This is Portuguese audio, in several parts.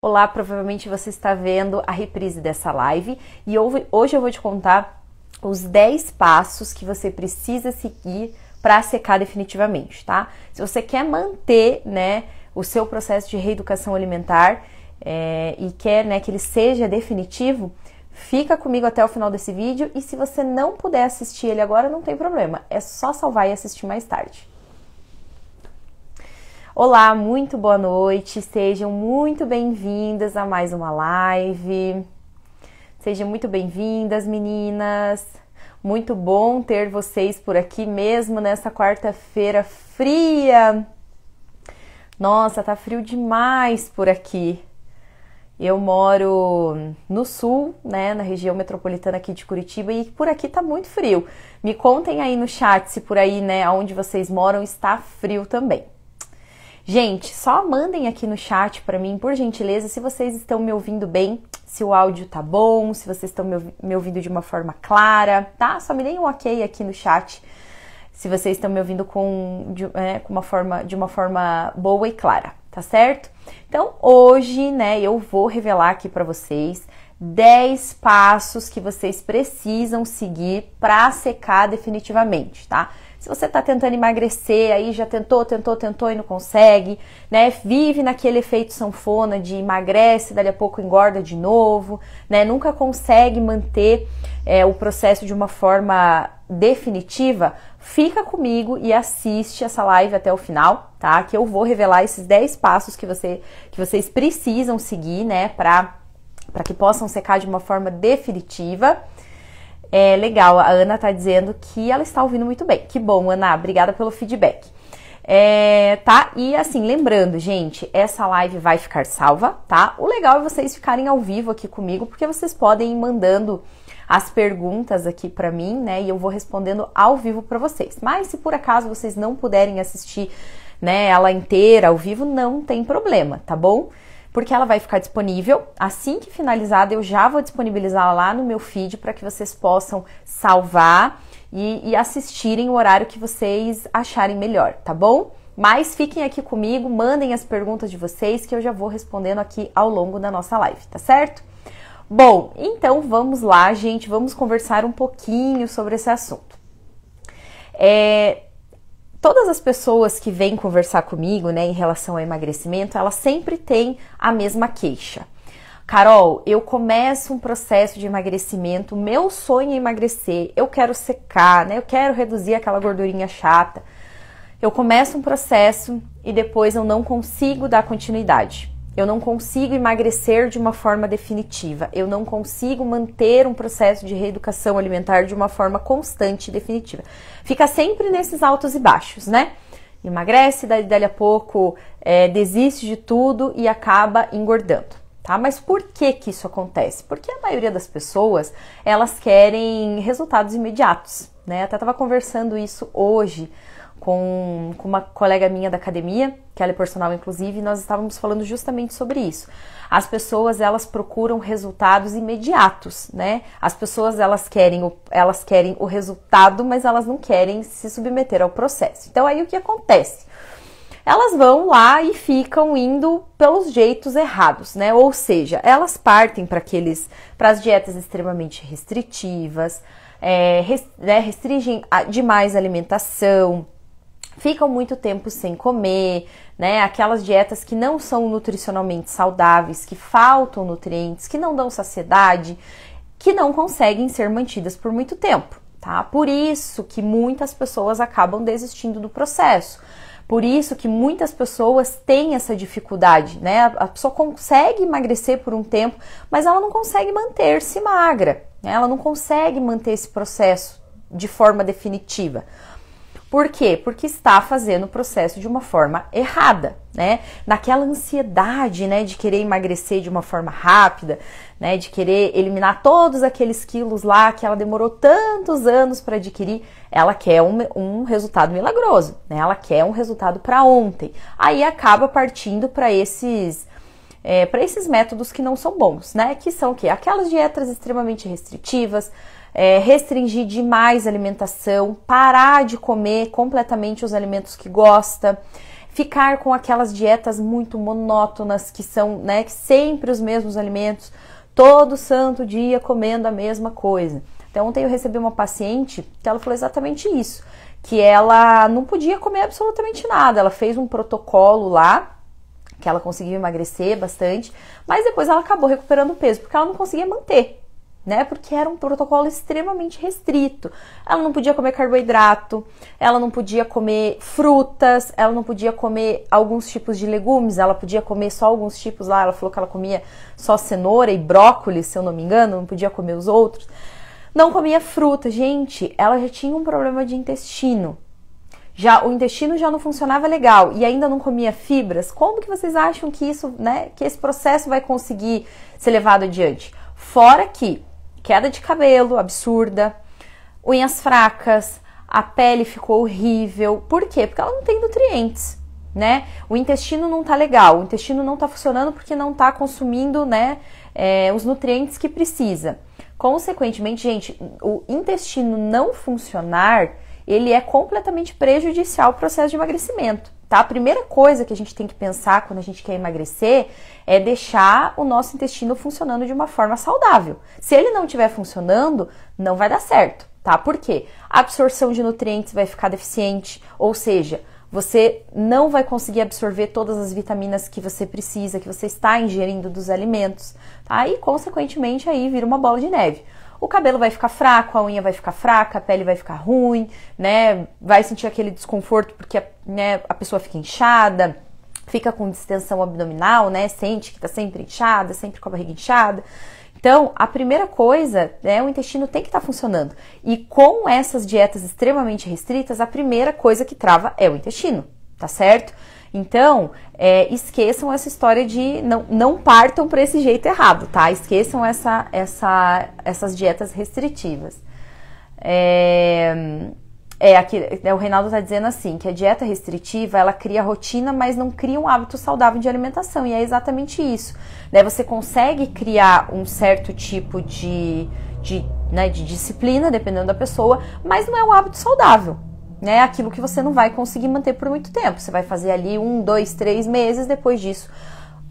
Olá, provavelmente você está vendo a reprise dessa live e hoje eu vou te contar os 10 passos que você precisa seguir para secar definitivamente, tá? Se você quer manter, o seu processo de reeducação alimentar e quer, que ele seja definitivo, fica comigo até o final desse vídeo e se você não puder assistir ele agora, não tem problema, é só salvar e assistir mais tarde. Olá, muito boa noite, sejam muito bem-vindas a mais uma live, sejam muito bem-vindas, meninas, muito bom ter vocês por aqui mesmo nessa quarta-feira fria. Nossa, tá frio demais por aqui. Eu moro no sul, na região metropolitana aqui de Curitiba e por aqui tá muito frio. Me contem aí no chat se por aí, onde vocês moram está frio também. Gente, só mandem aqui no chat para mim, por gentileza, se vocês estão me ouvindo bem, se o áudio tá bom, se vocês estão me ouvindo de uma forma clara, tá? Só me deem um ok aqui no chat, se vocês estão me ouvindo de uma forma boa e clara, tá certo? Então, hoje, eu vou revelar aqui para vocês 10 passos que vocês precisam seguir para secar definitivamente, tá? Se você tá tentando emagrecer, aí já tentou e não consegue, vive naquele efeito sanfona de emagrece, dali a pouco engorda de novo, nunca consegue manter o processo de uma forma definitiva, fica comigo e assiste essa live até o final, tá? Que eu vou revelar esses 10 passos que vocês precisam seguir, para que possam secar de uma forma definitiva. É legal, a Ana tá dizendo que ela está ouvindo muito bem. Que bom, Ana, obrigada pelo feedback. Tá? E assim, lembrando, gente, essa live vai ficar salva, tá? O legal é vocês ficarem ao vivo aqui comigo, porque vocês podem ir mandando as perguntas aqui pra mim, e eu vou respondendo ao vivo pra vocês. Mas se por acaso vocês não puderem assistir, ela inteira ao vivo, não tem problema, tá bom? Porque ela vai ficar disponível, assim que finalizada eu já vou disponibilizar lá no meu feed para que vocês possam salvar e assistirem o horário que vocês acharem melhor, tá bom? Mas fiquem aqui comigo, mandem as perguntas de vocês que eu já vou respondendo aqui ao longo da nossa live, tá certo? Bom, então vamos lá, gente, vamos conversar um pouquinho sobre esse assunto. Todas as pessoas que vêm conversar comigo, em relação ao emagrecimento, elas sempre têm a mesma queixa. Carol, eu começo um processo de emagrecimento, meu sonho é emagrecer, eu quero secar, eu quero reduzir aquela gordurinha chata. Eu começo um processo e depois eu não consigo dar continuidade. Eu não consigo emagrecer de uma forma definitiva. Eu não consigo manter um processo de reeducação alimentar de uma forma constante e definitiva. Fica sempre nesses altos e baixos, Emagrece, dali a pouco desiste de tudo e acaba engordando, tá? Mas por que isso acontece? Porque a maioria das pessoas, elas querem resultados imediatos, Até estava conversando isso hoje com uma colega minha da academia, que ela é personal inclusive, e nós estávamos falando justamente sobre isso. As pessoas, elas procuram resultados imediatos, As pessoas, elas querem o resultado, mas elas não querem se submeter ao processo. Então aí o que acontece? Elas vão lá e ficam indo pelos jeitos errados, Ou seja, elas partem para as dietas extremamente restritivas, restringem demais a alimentação, ficam muito tempo sem comer, Aquelas dietas que não são nutricionalmente saudáveis, que faltam nutrientes, que não dão saciedade, que não conseguem ser mantidas por muito tempo, tá? Por isso que muitas pessoas acabam desistindo do processo. Por isso que muitas pessoas têm essa dificuldade, A pessoa consegue emagrecer por um tempo, mas ela não consegue manter-se magra, Ela não consegue manter esse processo de forma definitiva. Por quê? Porque está fazendo o processo de uma forma errada, Naquela ansiedade, de querer emagrecer de uma forma rápida, De querer eliminar todos aqueles quilos lá que ela demorou tantos anos para adquirir, ela quer um resultado milagroso, Ela quer um resultado para ontem. Aí acaba partindo para esses métodos que não são bons, Que são o quê? Aquelas dietas extremamente restritivas, restringir demais a alimentação, parar de comer completamente os alimentos que gosta, ficar com aquelas dietas muito monótonas, que são, né, sempre os mesmos alimentos, todo santo dia comendo a mesma coisa. Então ontem eu recebi uma paciente que ela falou exatamente isso, que ela não podia comer absolutamente nada. Ela fez um protocolo lá, que ela conseguiu emagrecer bastante, mas depois ela acabou recuperando peso, porque ela não conseguia manter, né? Porque era um protocolo extremamente restrito. Ela não podia comer carboidrato, ela não podia comer frutas, ela não podia comer alguns tipos de legumes, ela podia comer só alguns tipos lá. Ela falou que ela comia só cenoura e brócolis, se eu não me engano, não podia comer os outros. Não comia fruta. Gente, ela já tinha um problema de intestino. O intestino já não funcionava legal e ainda não comia fibras. Como que vocês acham que isso, né, que esse processo vai conseguir ser levado adiante? Fora que queda de cabelo absurda, unhas fracas, a pele ficou horrível. Por quê? Porque ela não tem nutrientes, né? O intestino não tá legal, o intestino não tá funcionando porque não tá consumindo, né, os nutrientes que precisa. Consequentemente, gente, o intestino não funcionar, ele é completamente prejudicial ao processo de emagrecimento, tá? A primeira coisa que a gente tem que pensar quando a gente quer emagrecer é deixar o nosso intestino funcionando de uma forma saudável. Se ele não estiver funcionando, não vai dar certo, tá? Por quê? A absorção de nutrientes vai ficar deficiente, ou seja, você não vai conseguir absorver todas as vitaminas que você precisa, que você está ingerindo dos alimentos, tá? E, consequentemente, aí vira uma bola de neve. O cabelo vai ficar fraco, a unha vai ficar fraca, a pele vai ficar ruim, né? Vai sentir aquele desconforto porque, né, a pessoa fica inchada, fica com distensão abdominal, né? Sente que tá sempre inchada, sempre com a barriga inchada. Então, a primeira coisa, né, o intestino tem que estar funcionando. E com essas dietas extremamente restritas, a primeira coisa que trava é o intestino, tá certo? Então, esqueçam essa história de não partam para esse jeito errado, tá? Esqueçam essas dietas restritivas. Aqui, o Reinaldo está dizendo assim, que a dieta restritiva, ela cria rotina, mas não cria um hábito saudável de alimentação, e é exatamente isso, né? Você consegue criar um certo tipo de disciplina, dependendo da pessoa, mas não é um hábito saudável, né? Aquilo que você não vai conseguir manter por muito tempo. Você vai fazer ali 1, 2, 3 meses, depois disso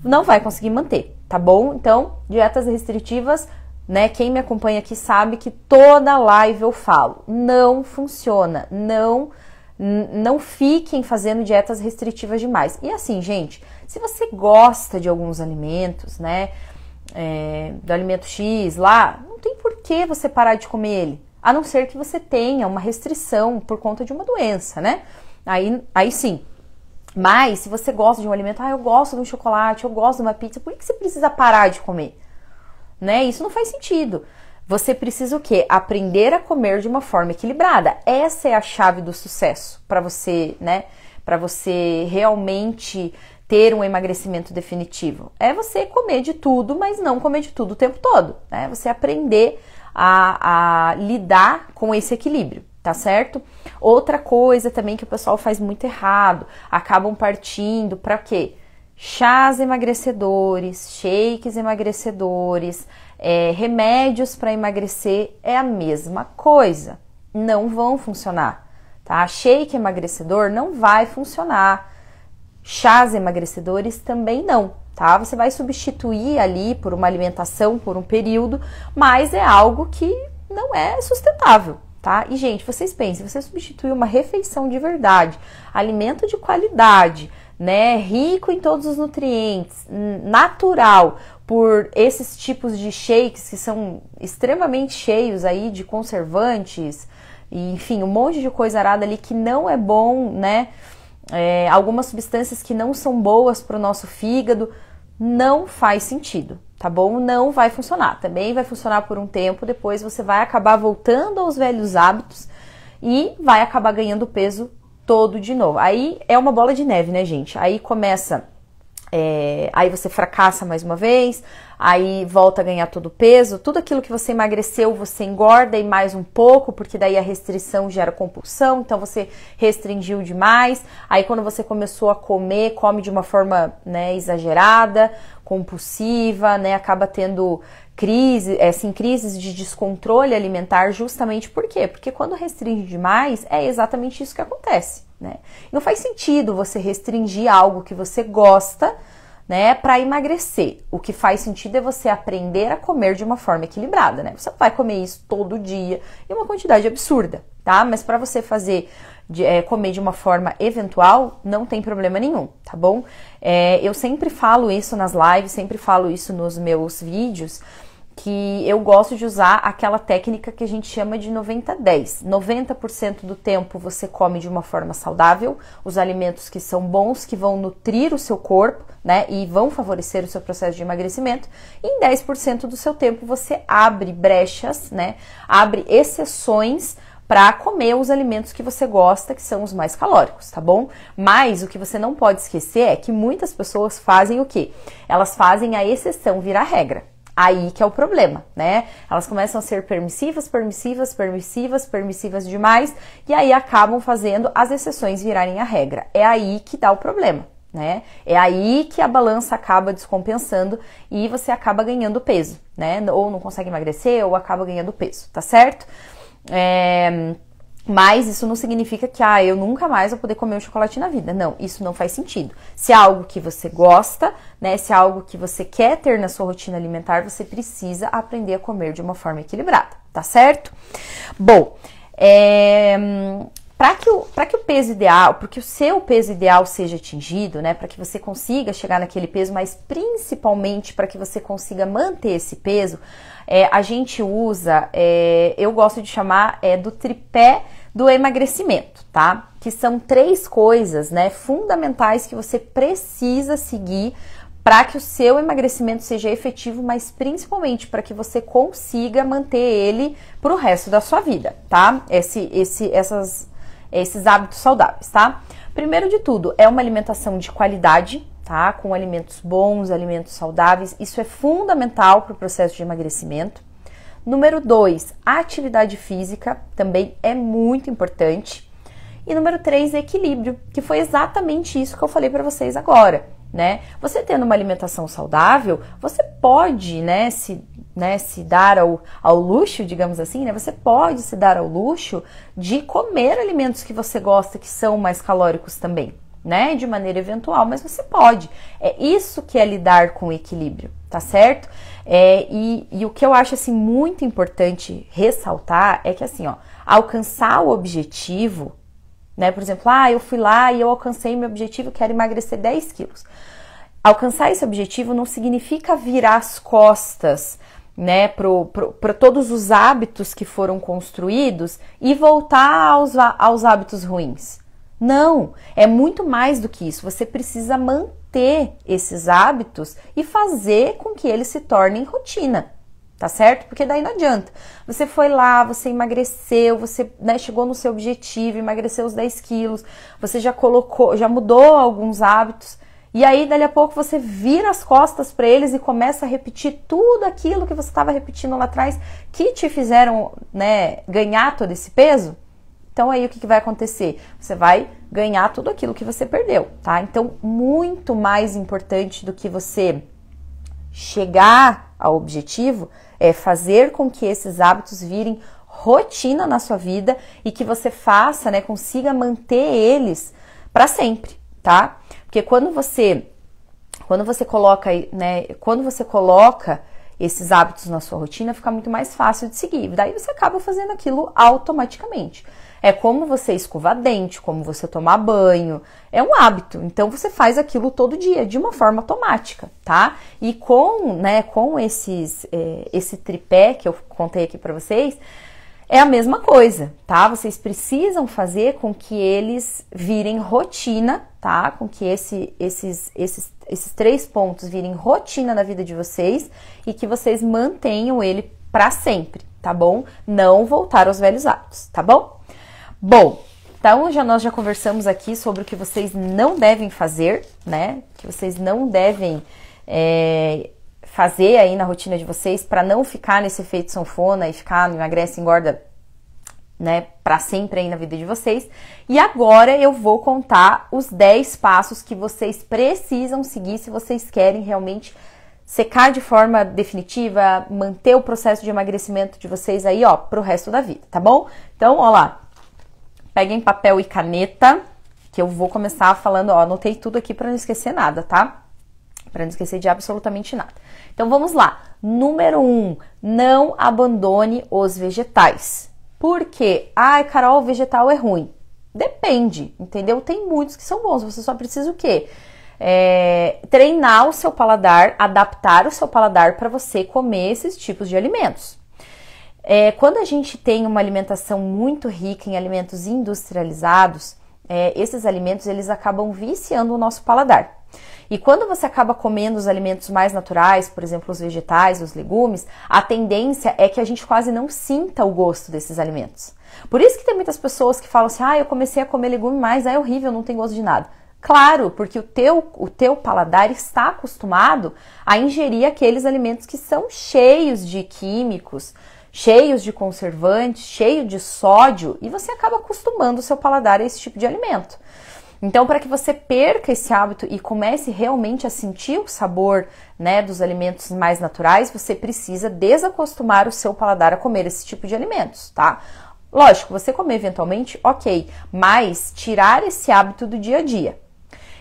não vai conseguir manter, tá bom? Então, dietas restritivas, né? Quem me acompanha aqui sabe que toda live eu falo, não funciona, não fiquem fazendo dietas restritivas demais. E assim, gente, se você gosta de alguns alimentos, né, do alimento X lá, não tem por que você parar de comer ele, a não ser que você tenha uma restrição por conta de uma doença, né? Aí sim. Mas se você gosta de um alimento, eu gosto de um chocolate, eu gosto de uma pizza, por que você precisa parar de comer? Né? Isso não faz sentido. Você precisa o quê? Aprender a comer de uma forma equilibrada. Essa é a chave do sucesso para você, né? Para você realmente ter um emagrecimento definitivo. É você comer de tudo, mas não comer de tudo o tempo todo, né? Você aprender a lidar com esse equilíbrio, tá certo? Outra coisa também que o pessoal faz muito errado, acabam partindo para quê? Chás emagrecedores, shakes emagrecedores, remédios para emagrecer, é a mesma coisa, não vão funcionar, tá? Shake emagrecedor não vai funcionar, chás emagrecedores também não, tá? Você vai substituir ali por uma alimentação por um período, mas é algo que não é sustentável, tá? E, gente, vocês pensem, você substituir uma refeição de verdade, alimento de qualidade, né, rico em todos os nutrientes, natural, por esses tipos de shakes que são extremamente cheios aí de conservantes, e, enfim, um monte de coisa arada ali que não é bom, né? Algumas substâncias que não são boas para o nosso fígado, não faz sentido, tá bom? Não vai funcionar. Também vai funcionar por um tempo, depois você vai acabar voltando aos velhos hábitos e vai acabar ganhando peso todo de novo. Aí é uma bola de neve, né, gente? Aí começa, aí você fracassa mais uma vez, aí volta a ganhar todo o peso, tudo aquilo que você emagreceu, você engorda e mais um pouco, porque daí a restrição gera compulsão, então você restringiu demais, aí quando você começou a comer, come de uma forma, né, exagerada, compulsiva, né, acaba tendo crises de descontrole alimentar, justamente por quê? Porque quando restringe demais, é exatamente isso que acontece, né? Não faz sentido você restringir algo que você gosta, né, para emagrecer. O que faz sentido é você aprender a comer de uma forma equilibrada, né? Você não vai comer isso todo dia em uma quantidade absurda, tá? Mas para você fazer comer de uma forma eventual, não tem problema nenhum, tá bom? Eu sempre falo isso nas lives, sempre falo isso nos meus vídeos, que eu gosto de usar aquela técnica que a gente chama de 90-10. 90% do tempo você come de uma forma saudável, os alimentos que são bons, que vão nutrir o seu corpo, né, e vão favorecer o seu processo de emagrecimento, e em 10% do seu tempo você abre brechas, né, abre exceções para comer os alimentos que você gosta, que são os mais calóricos, tá bom? Mas o que você não pode esquecer é que muitas pessoas fazem o quê? Elas fazem a exceção virar regra. Aí que é o problema, né? Elas começam a ser permissivas demais, e aí acabam fazendo as exceções virarem a regra. É aí que dá o problema, né? É aí que a balança acaba descompensando e você acaba ganhando peso, né? Ou não consegue emagrecer, ou acaba ganhando peso, tá certo? Mas isso não significa que eu nunca mais vou poder comer um chocolate na vida. Não, isso não faz sentido. Se é algo que você gosta, né, se é algo que você quer ter na sua rotina alimentar, você precisa aprender a comer de uma forma equilibrada, tá certo? Bom, para que o peso ideal, porque o seu peso ideal seja atingido, né, para que você consiga chegar naquele peso, mas principalmente para que você consiga manter esse peso, a gente usa, eu gosto de chamar do tripé do emagrecimento, tá? Que são 3 coisas, né, fundamentais que você precisa seguir para que o seu emagrecimento seja efetivo, mas principalmente para que você consiga manter ele pro resto da sua vida, tá? Esses hábitos saudáveis, tá? Primeiro de tudo, é uma alimentação de qualidade, tá? Com alimentos bons, alimentos saudáveis. Isso é fundamental para o processo de emagrecimento. Número 2, a atividade física também é muito importante. E número 3, equilíbrio, que foi exatamente isso que eu falei para vocês agora, né? Você tendo uma alimentação saudável, você pode, se dar ao luxo, digamos assim, né? Você pode se dar ao luxo de comer alimentos que você gosta, que são mais calóricos também, né? De maneira eventual, mas você pode. É isso que é lidar com o equilíbrio, tá certo? E o que eu acho, assim, muito importante ressaltar é que, assim, alcançar o objetivo, né? Por exemplo, eu fui lá e eu alcancei meu objetivo, quero emagrecer 10 quilos. Alcançar esse objetivo não significa virar as costas, né, para todos os hábitos que foram construídos e voltar aos hábitos ruins. Não, é muito mais do que isso. Você precisa manter esses hábitos e fazer com que eles se tornem rotina, tá certo? Porque daí não adianta. Você foi lá, você emagreceu, você, né, chegou no seu objetivo, emagreceu os 10 quilos, você já mudou alguns hábitos, e aí dali a pouco você vira as costas para eles e começa a repetir tudo aquilo que você estava repetindo lá atrás, que te fizeram, né, ganhar todo esse peso. Então aí o que vai acontecer? Você vai ganhar tudo aquilo que você perdeu, tá? Então, muito mais importante do que você chegar ao objetivo é fazer com que esses hábitos virem rotina na sua vida e que você faça, né, consiga manter eles para sempre, tá? Porque quando você coloca, né, esses hábitos na sua rotina, fica muito mais fácil de seguir. Daí você acaba fazendo aquilo automaticamente. É como você escovar dente, como você tomar banho, é um hábito. Então você faz aquilo todo dia, de uma forma automática, tá? E com esse tripé que eu contei aqui pra vocês, é a mesma coisa, tá? Vocês precisam fazer com que eles virem rotina, tá? Com que esses 3 pontos virem rotina na vida de vocês e que vocês mantenham ele pra sempre, tá bom? Não voltar aos velhos hábitos, tá bom? Bom, então nós já conversamos aqui sobre o que vocês não devem fazer, né? Que vocês não devem fazer aí na rotina de vocês para não ficar nesse efeito sanfona e ficar emagrece, engorda, né, para sempre aí na vida de vocês. E agora eu vou contar os 10 passos que vocês precisam seguir se vocês querem realmente secar de forma definitiva, manter o processo de emagrecimento de vocês aí, pro resto da vida, tá bom? Então, ó lá. Peguem papel e caneta, que eu vou começar falando, ó, anotei tudo aqui para não esquecer nada, tá? Para não esquecer de absolutamente nada. Então vamos lá. Número 1, não abandone os vegetais. Por quê? Ai, Carol, o vegetal é ruim. Depende, entendeu? Tem muitos que são bons, você só precisa o quê? Treinar o seu paladar, adaptar o seu paladar para você comer esses tipos de alimentos. Quando a gente tem uma alimentação muito rica em alimentos industrializados, esses alimentos eles acabam viciando o nosso paladar. E quando você acaba comendo os alimentos mais naturais, por exemplo, os vegetais, os legumes, a tendência é que a gente quase não sinta o gosto desses alimentos. Por isso que tem muitas pessoas que falam assim, eu comecei a comer legume, mas é horrível, não tem gosto de nada. Claro, porque o teu paladar está acostumado a ingerir aqueles alimentos que são cheios de químicos, cheios de conservantes, cheio de sódio, e você acaba acostumando o seu paladar a esse tipo de alimento. Então, para que você perca esse hábito e comece realmente a sentir o sabor, né, dos alimentos mais naturais, você precisa desacostumar o seu paladar a comer esse tipo de alimentos, tá? Lógico, você comer eventualmente, ok, mas tirar esse hábito do dia a dia.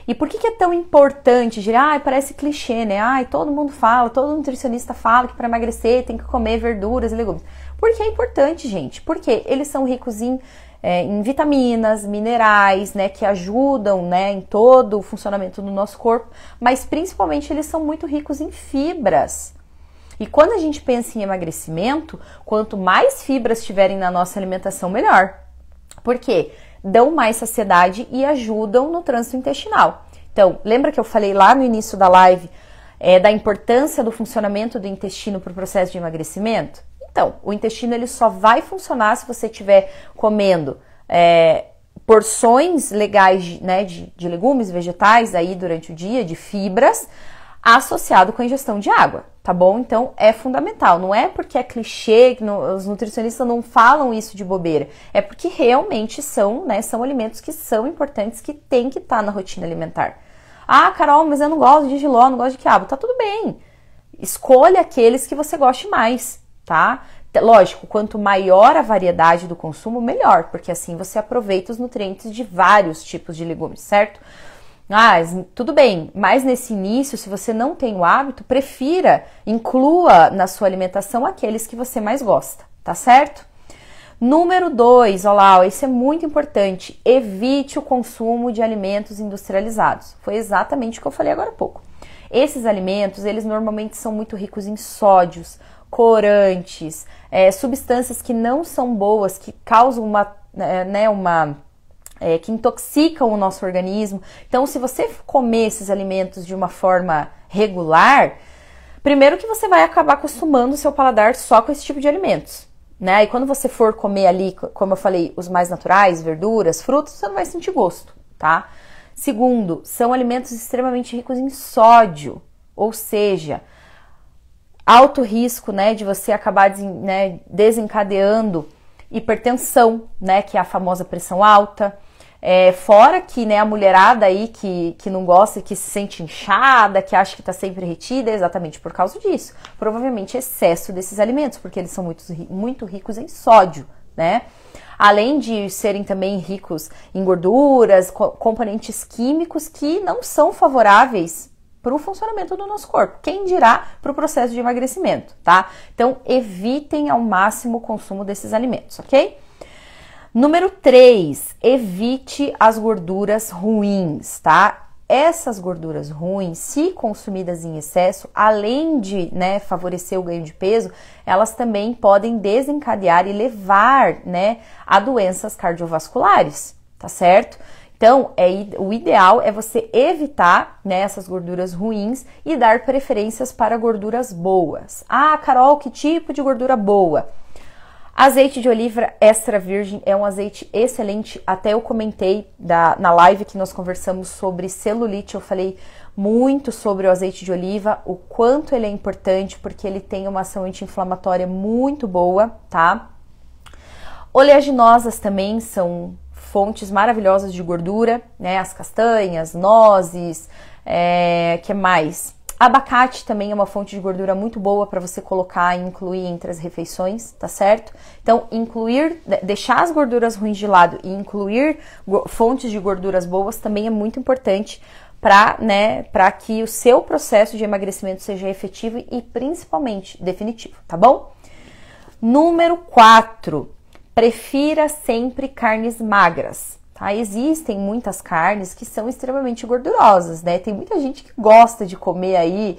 E por que é tão importante? Parece clichê, né? Todo mundo fala, todo nutricionista fala que para emagrecer tem que comer verduras e legumes. Por que é importante, gente? Porque eles são ricos em vitaminas, minerais, né, que ajudam, né, em todo o funcionamento do nosso corpo, mas principalmente eles são muito ricos em fibras. E quando a gente pensa em emagrecimento, quanto mais fibras tiverem na nossa alimentação, melhor. Por quê? Dão mais saciedade e ajudam no trânsito intestinal. Então, lembra que eu falei lá no início da live da importância do funcionamento do intestino para o processo de emagrecimento? Então, o intestino ele só vai funcionar se você estiver comendo porções legais, né, de legumes, vegetais aí durante o dia, de fibras, associado com a ingestão de água, tá bom? Então, é fundamental. Não é porque é clichê, que os nutricionistas não falam isso de bobeira. É porque realmente são, né, são alimentos que são importantes, que tem que estar na rotina alimentar. Carol, mas eu não gosto de jiló, não gosto de quiabo. Tá tudo bem. Escolha aqueles que você goste mais, tá? Lógico, quanto maior a variedade do consumo, melhor, porque assim você aproveita os nutrientes de vários tipos de legumes, certo? Tudo bem, mas nesse início, se você não tem o hábito, inclua na sua alimentação aqueles que você mais gosta, tá certo? Número 2, olha lá, isso é muito importante, evite o consumo de alimentos industrializados. Foi exatamente o que eu falei agora há pouco. Esses alimentos, eles normalmente são muito ricos em sódios, corantes, substâncias que não são boas, que causam que intoxicam o nosso organismo. Então, se você comer esses alimentos de uma forma regular, primeiro que você vai acabar acostumando o seu paladar só com esse tipo de alimentos, né? E quando você for comer ali, como eu falei, os mais naturais, verduras, frutos, você não vai sentir gosto, tá? Segundo, são alimentos extremamente ricos em sódio, ou seja, alto risco, né, de você acabar desencadeando hipertensão, né, que é a famosa pressão alta. Fora que, né, a mulherada aí que não gosta, que se sente inchada, que acha que está sempre retida, é exatamente por causa disso. Provavelmente excesso desses alimentos, porque eles são muito ricos em sódio, né? Além de serem também ricos em gorduras, componentes químicos que não são favoráveis para o funcionamento do nosso corpo. Quem dirá para o processo de emagrecimento, tá? Então, evitem ao máximo o consumo desses alimentos, ok? Número 3, evite as gorduras ruins, tá? Essas gorduras ruins, se consumidas em excesso, além de, né, favorecer o ganho de peso, elas também podem desencadear e levar, né, a doenças cardiovasculares, tá certo? Então, o ideal é você evitar, né, essas gorduras ruins e dar preferências para gorduras boas. Carol, que tipo de gordura boa? Azeite de oliva extra virgem é um azeite excelente, até eu comentei na live que nós conversamos sobre celulite, eu falei muito sobre o azeite de oliva, o quanto ele é importante, porque ele tem uma ação anti-inflamatória muito boa, tá? Oleaginosas também são fontes maravilhosas de gordura, né? As castanhas, nozes, que mais? Abacate também é uma fonte de gordura muito boa para você colocar e incluir entre as refeições, tá certo? Então, deixar as gorduras ruins de lado e incluir fontes de gorduras boas também é muito importante para que o seu processo de emagrecimento seja efetivo e principalmente definitivo, tá bom? Número 4, prefira sempre carnes magras. Tá? Existem muitas carnes que são extremamente gordurosas, né? Tem muita gente que gosta de comer aí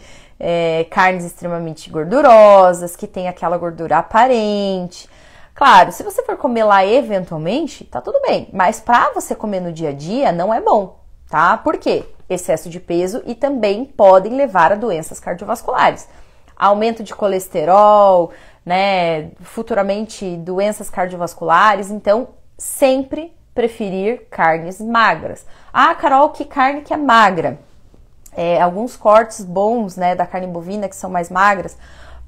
carnes extremamente gordurosas, que tem aquela gordura aparente. Claro, se você for comer lá eventualmente, tá tudo bem, mas para você comer no dia a dia não é bom, tá? Por quê? Excesso de peso e também podem levar a doenças cardiovasculares. Aumento de colesterol, né? Futuramente doenças cardiovasculares, então sempre preferir carnes magras. Ah, Carol, que carne que é magra? Alguns cortes bons, né, da carne bovina que são mais magras,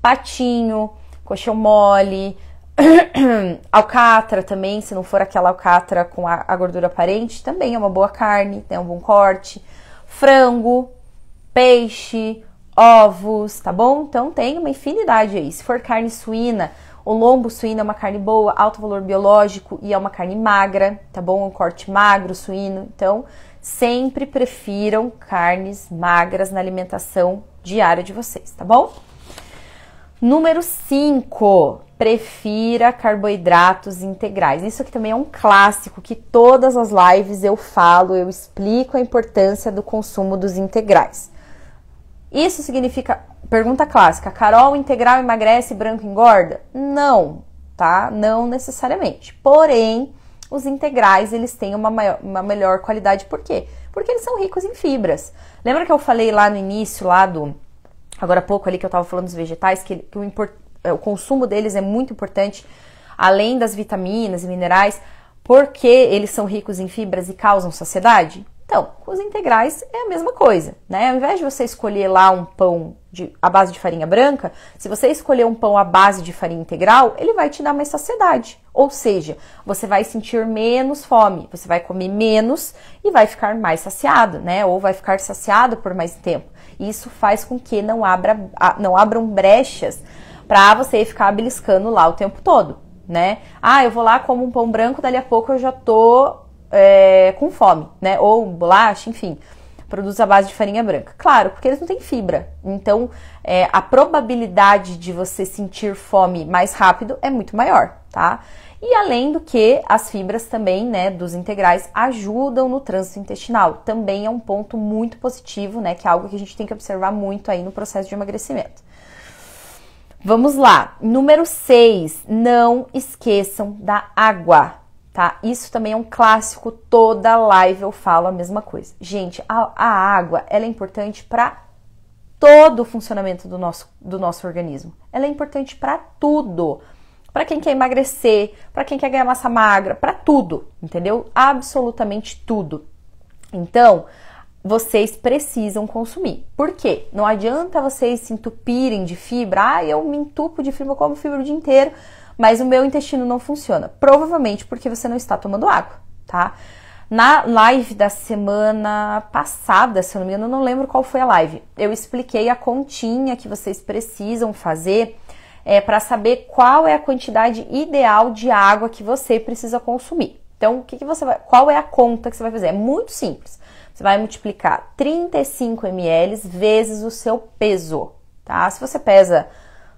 patinho, coxão mole, alcatra também, se não for aquela alcatra com a gordura aparente, também é uma boa carne, tem um bom corte, frango, peixe, ovos, tá bom? Então tem uma infinidade aí. Se for carne suína, o lombo suíno é uma carne boa, alto valor biológico e é uma carne magra, tá bom? Um corte magro suíno. Então, sempre prefiram carnes magras na alimentação diária de vocês, tá bom? Número 5, prefira carboidratos integrais. Isso aqui também é um clássico que todas as lives eu falo, eu explico a importância do consumo dos integrais. Isso significa, pergunta clássica, Carol, integral emagrece, branco engorda? Não, tá? Não necessariamente. Porém, os integrais, eles têm uma melhor qualidade. Por quê? Porque eles são ricos em fibras. Lembra que eu falei lá no início, agora há pouco ali que eu tava falando dos vegetais, que o consumo deles é muito importante, além das vitaminas e minerais, porque eles são ricos em fibras e causam saciedade? Então, os integrais é a mesma coisa, né? Ao invés de você escolher lá um pão à base de farinha branca, se você escolher um pão à base de farinha integral, ele vai te dar mais saciedade. Ou seja, você vai sentir menos fome, você vai comer menos e vai ficar mais saciado, né? Ou vai ficar saciado por mais tempo. Isso faz com que não abram brechas para você ficar beliscando lá o tempo todo, né? Ah, eu vou lá, como um pão branco, dali a pouco eu já tô com fome, né? Ou bolacha, enfim, produtos à base de farinha branca. Claro, porque eles não têm fibra. Então, a probabilidade de você sentir fome mais rápido é muito maior, tá? E além do que, as fibras também, né, dos integrais ajudam no trânsito intestinal. Também é um ponto muito positivo, né? Que é algo que a gente tem que observar muito aí no processo de emagrecimento. Vamos lá. Número 6, não esqueçam da água. Tá? Isso também é um clássico, toda live eu falo a mesma coisa. Gente, a água, ela é importante para todo o funcionamento do nosso organismo. Ela é importante para tudo. Para quem quer emagrecer, para quem quer ganhar massa magra, para tudo, entendeu? Absolutamente tudo. Então, vocês precisam consumir. Por quê? Não adianta vocês se entupirem de fibra. Ah, eu me entupo de fibra, eu como fibra o dia inteiro, mas o meu intestino não funciona. Provavelmente porque você não está tomando água, tá? Na live da semana passada, se eu não me engano, eu não lembro qual foi a live, eu expliquei a continha que vocês precisam fazer para saber qual é a quantidade ideal de água que você precisa consumir. Então, qual é a conta que você vai fazer? É muito simples. Você vai multiplicar 35 ml vezes o seu peso, tá? Se você pesa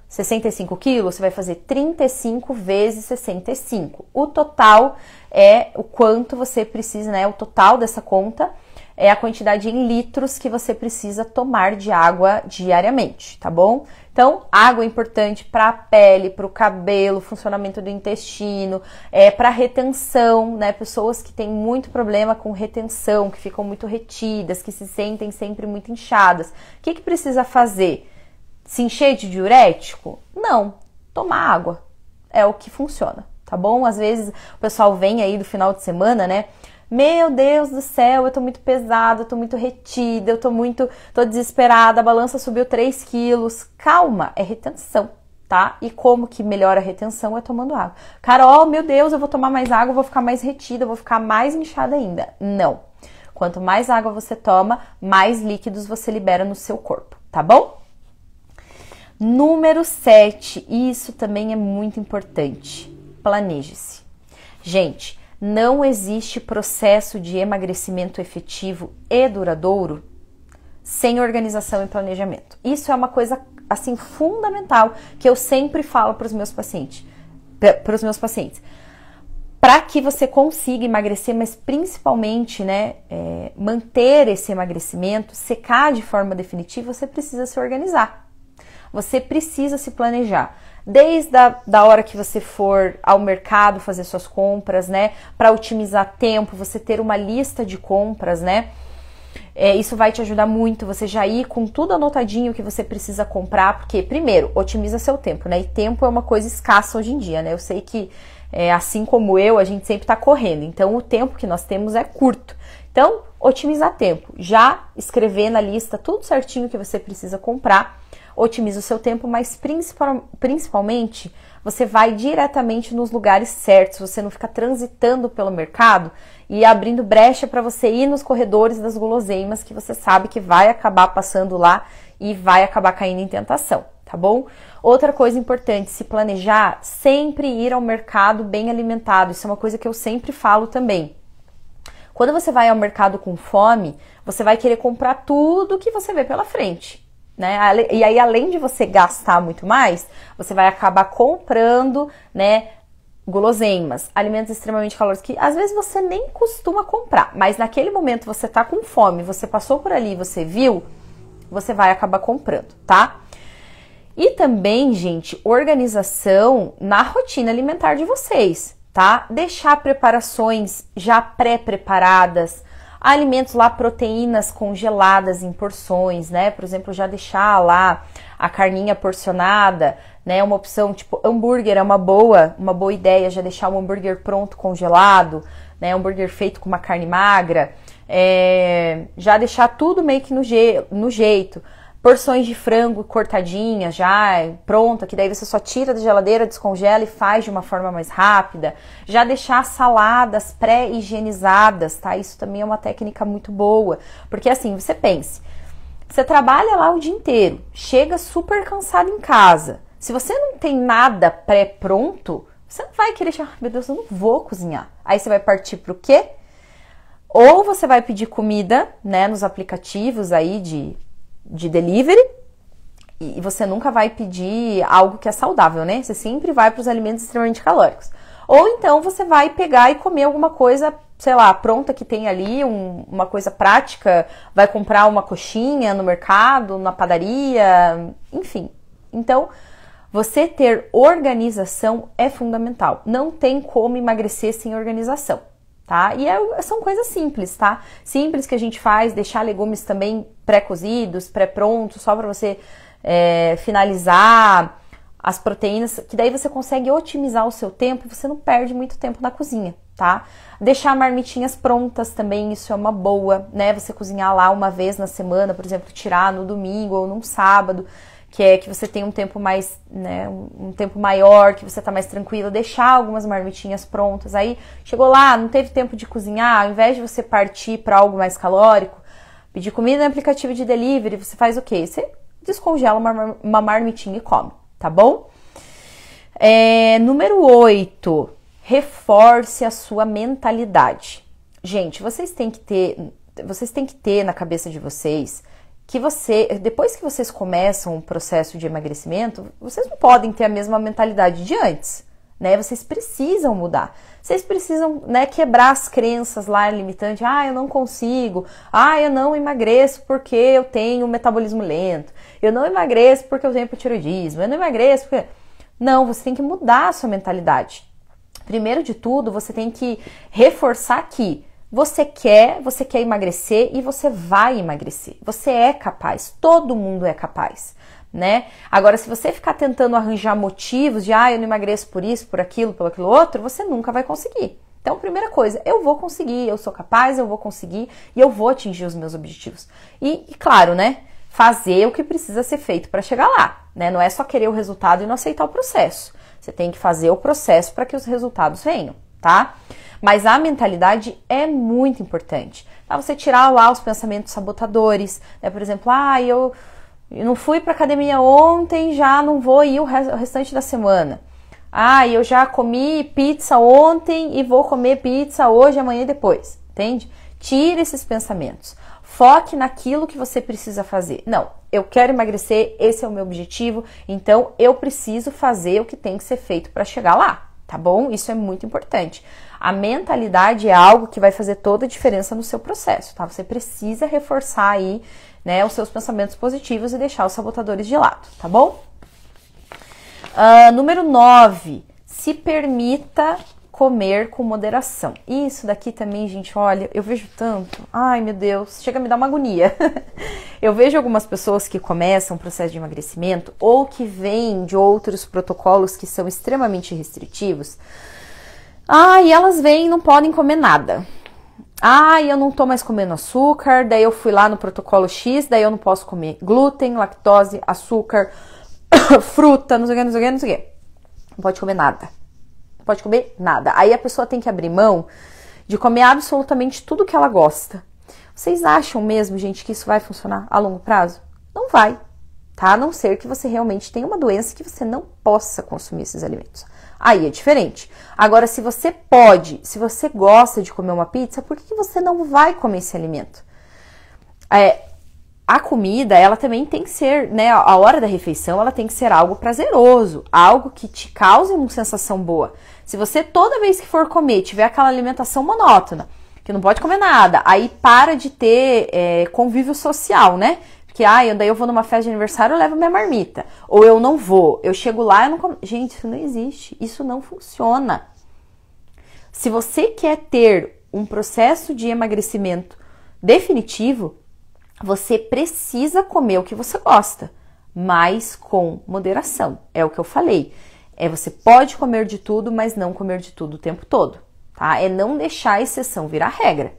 65 quilos, você vai fazer 35 vezes 65. O total é o quanto você precisa, né? O total dessa conta é a quantidade em litros que você precisa tomar de água diariamente, tá bom? Então, água é importante para a pele, para o cabelo, funcionamento do intestino, para retenção, né? Pessoas que têm muito problema com retenção, que ficam muito retidas, que se sentem sempre muito inchadas. O que precisa fazer? Se encher de diurético? Não, tomar água é o que funciona, tá bom? Às vezes o pessoal vem aí do final de semana, né? Meu Deus do céu, eu tô muito pesada, eu tô muito retida, eu tô desesperada, a balança subiu 3 quilos. Calma, é retenção, tá? E como que melhora a retenção? É tomando água. Carol, meu Deus, eu vou tomar mais água, eu vou ficar mais retida, eu vou ficar mais inchada ainda. Não. Quanto mais água você toma, mais líquidos você libera no seu corpo, tá bom? Número 7, isso também é muito importante. Planeje-se. Gente, não existe processo de emagrecimento efetivo e duradouro sem organização e planejamento. Isso é uma coisa assim fundamental que eu sempre falo para os meus pacientes. Para que você consiga emagrecer, mas principalmente, né, manter esse emagrecimento, secar de forma definitiva, você precisa se organizar. Você precisa se planejar. Desde a hora que você for ao mercado fazer suas compras, né, para otimizar tempo, você ter uma lista de compras, né, isso vai te ajudar muito, você já ir com tudo anotadinho que você precisa comprar, porque, primeiro, otimiza seu tempo, né, e tempo é uma coisa escassa hoje em dia, né, eu sei que, assim como eu, a gente sempre tá correndo, então o tempo que nós temos é curto. Então, otimizar tempo, já escrever na lista tudo certinho que você precisa comprar, otimiza o seu tempo, mas principalmente você vai diretamente nos lugares certos, você não fica transitando pelo mercado e abrindo brecha para você ir nos corredores das guloseimas que você sabe que vai acabar passando lá e vai acabar caindo em tentação, tá bom? Outra coisa importante, se planejar, sempre ir ao mercado bem alimentado, isso é uma coisa que eu sempre falo também. Quando você vai ao mercado com fome, você vai querer comprar tudo que você vê pela frente. Né? E aí, além de você gastar muito mais, você vai acabar comprando, né, guloseimas, alimentos extremamente calóricos que às vezes você nem costuma comprar, mas naquele momento você tá com fome, você passou por ali, você viu, você vai acabar comprando, tá? E também, gente, organização na rotina alimentar de vocês, tá? Deixar preparações já pré-preparadas, alimentos lá, proteínas congeladas em porções, né? Por exemplo, já deixar lá a carninha porcionada, né? Uma opção tipo hambúrguer é uma boa ideia, já deixar o hambúrguer pronto congelado, né? Hambúrguer feito com uma carne magra, já deixar tudo meio que no jeito. Porções de frango cortadinhas já pronta, que daí você só tira da geladeira, descongela e faz de uma forma mais rápida. Já deixar saladas pré-higienizadas, tá? Isso também é uma técnica muito boa. Porque assim, você pense, você trabalha lá o dia inteiro, chega super cansado em casa. Se você não tem nada pré-pronto, você não vai querer, meu Deus, eu não vou cozinhar. Aí você vai partir pro quê? Ou você vai pedir comida, né, nos aplicativos aí de delivery, e você nunca vai pedir algo que é saudável, né? Você sempre vai para os alimentos extremamente calóricos. Ou então você vai pegar e comer alguma coisa, sei lá, pronta que tem ali, uma coisa prática, vai comprar uma coxinha no mercado, na padaria, enfim. Então, você ter organização é fundamental. Não tem como emagrecer sem organização. Tá? E são coisas simples, tá? Simples que a gente faz, deixar legumes também pré-cozidos, pré-prontos, só para você finalizar as proteínas, que daí você consegue otimizar o seu tempo e você não perde muito tempo na cozinha, tá? Deixar marmitinhas prontas também, isso é uma boa, né? Você cozinhar lá uma vez na semana, por exemplo, tirar no domingo ou num sábado, que você tem um tempo mais, né, um tempo maior, que você tá mais tranquila, deixar algumas marmitinhas prontas. Aí, chegou lá, não teve tempo de cozinhar, ao invés de você partir para algo mais calórico, pedir comida no aplicativo de delivery, você faz o quê? Você descongela uma marmitinha e come, tá bom? Número 8, reforce a sua mentalidade. Gente, vocês têm que ter na cabeça de vocês que depois que vocês começam o processo de emagrecimento, vocês não podem ter a mesma mentalidade de antes, né? Vocês precisam mudar. Vocês precisam, né, quebrar as crenças lá limitantes. Eu não consigo. Eu não emagreço porque eu tenho um metabolismo lento. Eu não emagreço porque eu tenho hipotireoidismo. Eu não emagreço porque... Não, você tem que mudar a sua mentalidade. Primeiro de tudo, você tem que reforçar que você quer emagrecer e você vai emagrecer. Você é capaz, todo mundo é capaz, né? Agora, se você ficar tentando arranjar motivos de, eu não emagreço por isso, por aquilo outro, você nunca vai conseguir. Então, primeira coisa, eu vou conseguir, eu sou capaz, eu vou conseguir e eu vou atingir os meus objetivos. E claro, né? Fazer o que precisa ser feito para chegar lá, né? Não é só querer o resultado e não aceitar o processo. Você tem que fazer o processo para que os resultados venham, tá? Mas a mentalidade é muito importante. Tá? Você tirar lá os pensamentos sabotadores, né? Por exemplo, Eu não fui pra academia ontem, já não vou ir o restante da semana. Ah, eu já comi pizza ontem e vou comer pizza hoje, amanhã e depois. Entende? Tire esses pensamentos. Foque naquilo que você precisa fazer. Não, eu quero emagrecer, esse é o meu objetivo, então eu preciso fazer o que tem que ser feito para chegar lá, tá bom? Isso é muito importante. A mentalidade é algo que vai fazer toda a diferença no seu processo, tá? Você precisa reforçar aí, né, os seus pensamentos positivos e deixar os sabotadores de lado, tá bom? Número 9, se permita comer com moderação. Isso daqui também, gente, olha, eu vejo tanto. Ai, meu Deus, chega a me dar uma agonia. Eu vejo algumas pessoas que começam o processo de emagrecimento ou que vêm de outros protocolos que são extremamente restritivos. E elas vêm e não podem comer nada. Eu não tô mais comendo açúcar, daí eu fui lá no protocolo X, daí eu não posso comer glúten, lactose, açúcar, fruta, não sei o que, não sei o que. Não pode comer nada. Pode comer nada. Aí a pessoa tem que abrir mão de comer absolutamente tudo que ela gosta. Vocês acham mesmo, gente, que isso vai funcionar a longo prazo? Não vai, tá? A não ser que você realmente tenha uma doença que você não possa consumir esses alimentos. Aí é diferente. Agora, se você pode, se você gosta de comer uma pizza, por que você não vai comer esse alimento? A comida, ela também tem que ser, né, a hora da refeição, ela tem que ser algo prazeroso, algo que te cause uma sensação boa. Se você toda vez que for comer, tiver aquela alimentação monótona, que não pode comer nada, aí para de ter convívio social, né? Porque, daí eu vou numa festa de aniversário, eu levo minha marmita. Ou eu não vou, eu chego lá e não como. Gente, isso não existe, isso não funciona. Se você quer ter um processo de emagrecimento definitivo, você precisa comer o que você gosta, mas com moderação. É o que eu falei. Você pode comer de tudo, mas não comer de tudo o tempo todo, tá? É não deixar a exceção virar regra.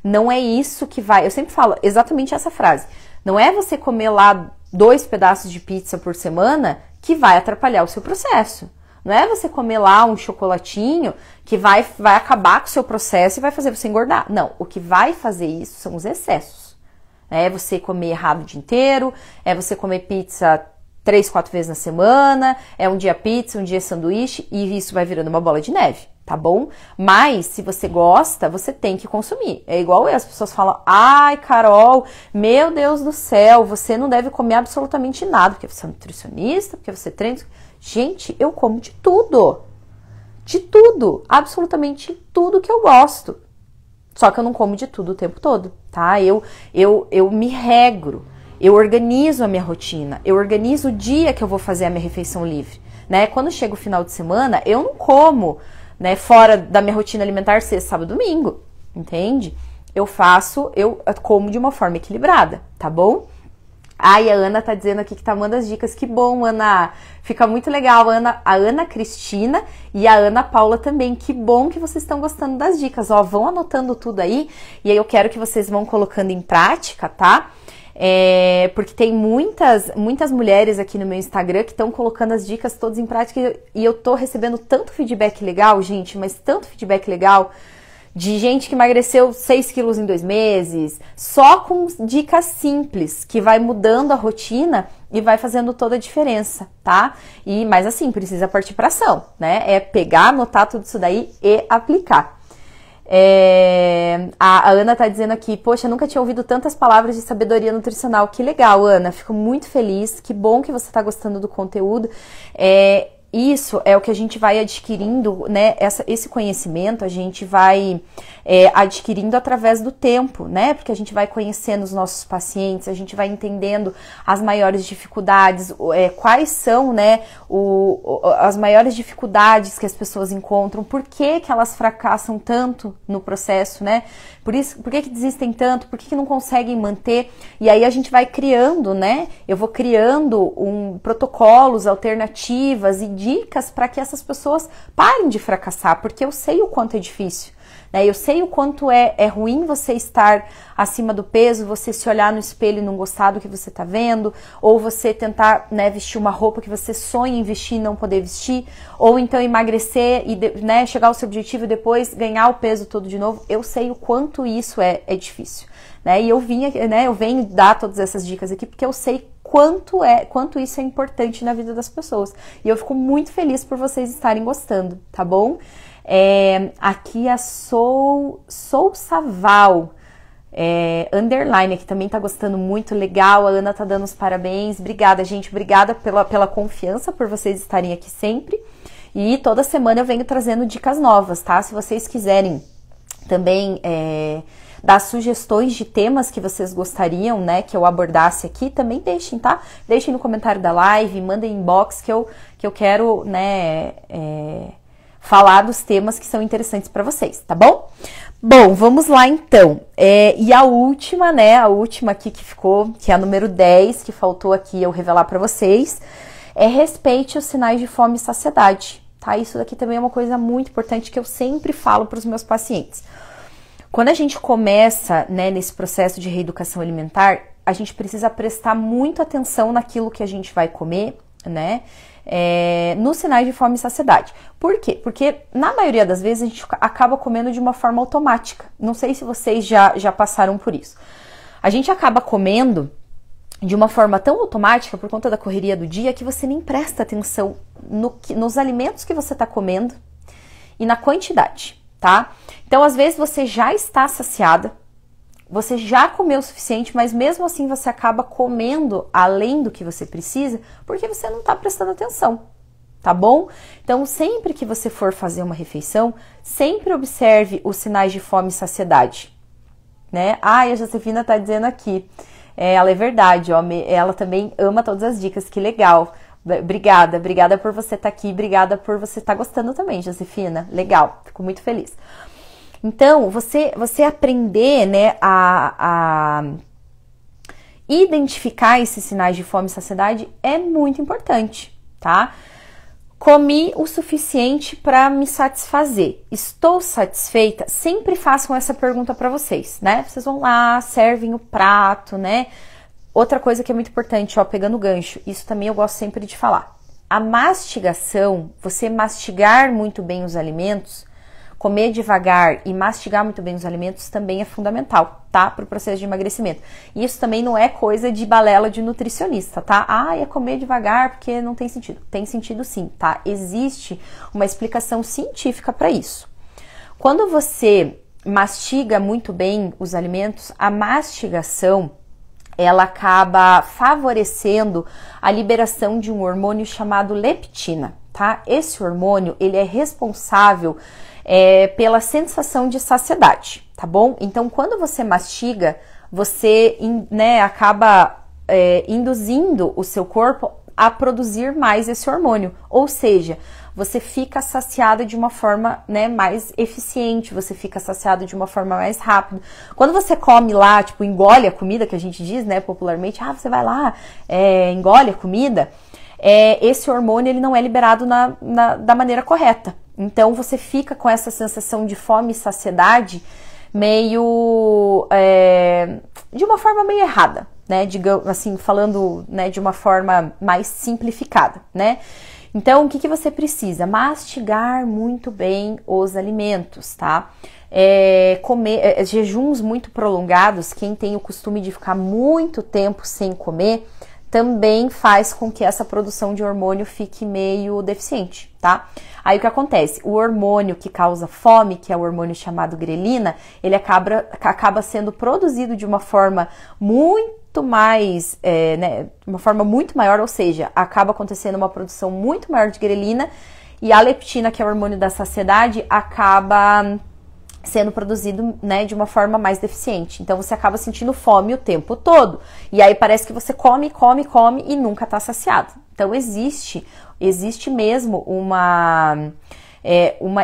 Não é isso que vai... Eu sempre falo exatamente essa frase. Não é você comer lá 2 pedaços de pizza por semana que vai atrapalhar o seu processo. Não é você comer lá um chocolatinho que vai acabar com o seu processo e vai fazer você engordar. Não, o que vai fazer isso são os excessos. É você comer errado o dia inteiro, é você comer pizza 3, 4 vezes na semana, é um dia pizza, um dia sanduíche, e isso vai virando uma bola de neve, tá bom? Mas, se você gosta, você tem que consumir. É igual as pessoas falam, Carol, meu Deus do céu, você não deve comer absolutamente nada, porque você é nutricionista, porque você treina. Gente, eu como de tudo, absolutamente tudo que eu gosto. Só que eu não como de tudo o tempo todo, tá? Eu me regro, eu organizo a minha rotina, eu organizo o dia que eu vou fazer a minha refeição livre, né? Quando chega o final de semana, eu não como, né, fora da minha rotina alimentar sexta, sábado, domingo, entende? Eu como de uma forma equilibrada, tá bom? A Ana tá dizendo aqui que tá mandando as dicas. Que bom, Ana. Fica muito legal, Ana. A Ana Cristina e a Ana Paula também. Que bom que vocês estão gostando das dicas. Ó, vão anotando tudo aí. E aí eu quero que vocês vão colocando em prática, tá? Porque tem muitas mulheres aqui no meu Instagram que estão colocando as dicas todas em prática. E eu tô recebendo tanto feedback legal, gente. Mas tanto feedback legal. De gente que emagreceu 6 quilos em 2 meses, só com dicas simples, que vai mudando a rotina e vai fazendo toda a diferença, tá? Mas assim, precisa partir pra ação, né? É pegar, anotar tudo isso daí e aplicar. A Ana tá dizendo aqui, poxa, nunca tinha ouvido tantas palavras de sabedoria nutricional. Que legal, Ana, fico muito feliz, que bom que você tá gostando do conteúdo. Isso é o que a gente vai adquirindo, né? Esse conhecimento a gente vai adquirindo através do tempo, né? Porque a gente vai conhecendo os nossos pacientes, a gente vai entendendo as maiores dificuldades, quais são, né, as maiores dificuldades que as pessoas encontram, por que elas fracassam tanto no processo, né? Por que desistem tanto, por que não conseguem manter? E aí a gente vai criando, né? Eu vou criando protocolos, alternativas e dicas para que essas pessoas parem de fracassar, porque eu sei o quanto é difícil, né? Eu sei o quanto é ruim você estar acima do peso, você se olhar no espelho e não gostar do que você tá vendo, ou você tentar, né, vestir uma roupa que você sonha em vestir e não poder vestir, ou então emagrecer e, né, chegar ao seu objetivo e depois ganhar o peso todo de novo. Eu sei o quanto isso é difícil, né? E eu venho dar todas essas dicas aqui porque eu sei quanto isso é importante na vida das pessoas. E eu fico muito feliz por vocês estarem gostando, tá bom? Aqui a Sou Saval, underline, que também tá gostando muito, legal. A Ana tá dando os parabéns. Obrigada, gente. Obrigada pela confiança, por vocês estarem aqui sempre. E toda semana eu venho trazendo dicas novas, tá? Se vocês quiserem também dar sugestões de temas que vocês gostariam, né, que eu abordasse aqui, também deixem, tá? Deixem no comentário da live, mandem inbox que eu quero, né, falar dos temas que são interessantes para vocês, tá bom? Bom, vamos lá então. E a última, né, a última aqui que ficou, que é a número 10, que faltou aqui eu revelar para vocês, respeite os sinais de fome e saciedade, tá? Isso daqui também é uma coisa muito importante que eu sempre falo para os meus pacientes. Quando a gente começa, né, nesse processo de reeducação alimentar, a gente precisa prestar muito atenção naquilo que a gente vai comer, né, nos sinais de fome e saciedade. Por quê? Porque na maioria das vezes a gente acaba comendo de uma forma automática. Não sei se vocês já passaram por isso. A gente acaba comendo de uma forma tão automática por conta da correria do dia que você nem presta atenção nos alimentos que você está comendo e na quantidade, tá? Então, às vezes você já está saciada, você já comeu o suficiente, mas mesmo assim você acaba comendo além do que você precisa porque você não está prestando atenção, tá bom? Então, sempre que você for fazer uma refeição, sempre observe os sinais de fome e saciedade, né? A Josefina tá dizendo aqui, ela é verdade, ó, ela também ama todas as dicas, que legal. Obrigada por você estar aqui, obrigada por você estar gostando também, Josefina, legal, fico muito feliz. Então, você aprender, né, a identificar esses sinais de fome e saciedade é muito importante, tá? Comi o suficiente para me satisfazer. Estou satisfeita? Sempre façam essa pergunta para vocês, né? Vocês vão lá, servem o prato, né? Outra coisa que é muito importante, ó, pegando o gancho, isso também eu gosto sempre de falar. A mastigação, você mastigar muito bem os alimentos, comer devagar e mastigar muito bem os alimentos também é fundamental, tá? Para o processo de emagrecimento. E isso também não é coisa de balela de nutricionista, tá? É comer devagar porque não tem sentido. Tem sentido sim, tá? Existe uma explicação científica para isso. Quando você mastiga muito bem os alimentos, a mastigação, ela acaba favorecendo a liberação de um hormônio chamado leptina, tá? Esse hormônio, ele é responsável pela sensação de saciedade, tá bom? Então, quando você mastiga, você, né, acaba induzindo o seu corpo a produzir mais esse hormônio, ou seja, você fica saciada de uma forma, né, mais eficiente, você fica saciado de uma forma mais rápida. Quando você come lá, tipo, engole a comida, que a gente diz, né, popularmente, você vai lá, engole a comida, esse hormônio, ele não é liberado da maneira correta. Então, você fica com essa sensação de fome e saciedade meio, de uma forma meio errada, né, digamos assim, falando, né, de uma forma mais simplificada, né. Então, o que você precisa? Mastigar muito bem os alimentos, tá? Comer jejuns muito prolongados, quem tem o costume de ficar muito tempo sem comer, também faz com que essa produção de hormônio fique meio deficiente, tá? Aí o que acontece? O hormônio que causa fome, que é o hormônio chamado grelina, ele acaba sendo produzido de uma forma muito mais, né, uma forma muito maior, ou seja, acaba acontecendo uma produção muito maior de grelina e a leptina, que é o hormônio da saciedade, acaba sendo produzido, né, de uma forma mais deficiente. Então, você acaba sentindo fome o tempo todo. E aí parece que você come e nunca tá saciado. Então, existe mesmo uma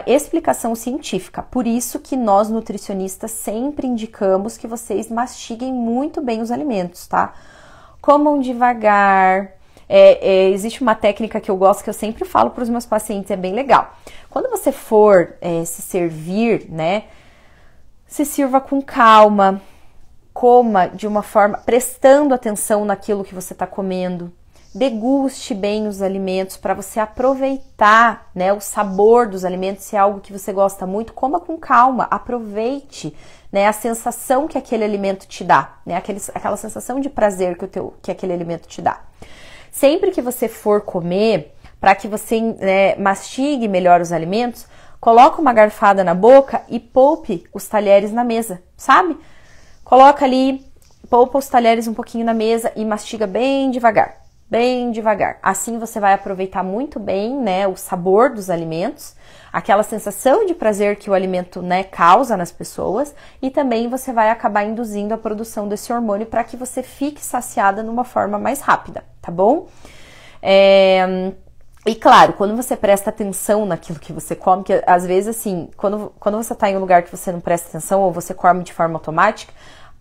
explicação científica. Por isso que nós, nutricionistas, sempre indicamos que vocês mastiguem muito bem os alimentos, tá? Comam devagar. Existe uma técnica que eu gosto, que eu sempre falo para os meus pacientes, é bem legal. Quando você for se servir, né, se sirva com calma, coma de uma forma, prestando atenção naquilo que você está comendo. deguste bem os alimentos para você aproveitar, né, o sabor dos alimentos. Se é algo que você gosta muito, coma com calma, aproveite, né, a sensação que aquele alimento te dá, né, aquela sensação de prazer que aquele alimento te dá. Sempre que você for comer, para que você, né, mastigue melhor os alimentos, coloca uma garfada na boca e poupe os talheres na mesa, sabe? Coloca ali, poupa os talheres um pouquinho na mesa e mastiga bem devagar, bem devagar. Assim você vai aproveitar muito bem, né, o sabor dos alimentos, aquela sensação de prazer que o alimento, né, causa nas pessoas, e também você vai acabar induzindo a produção desse hormônio para que você fique saciada numa forma mais rápida, tá bom? E claro, quando você presta atenção naquilo que você come, que às vezes assim, quando você tá em um lugar que você não presta atenção ou você come de forma automática,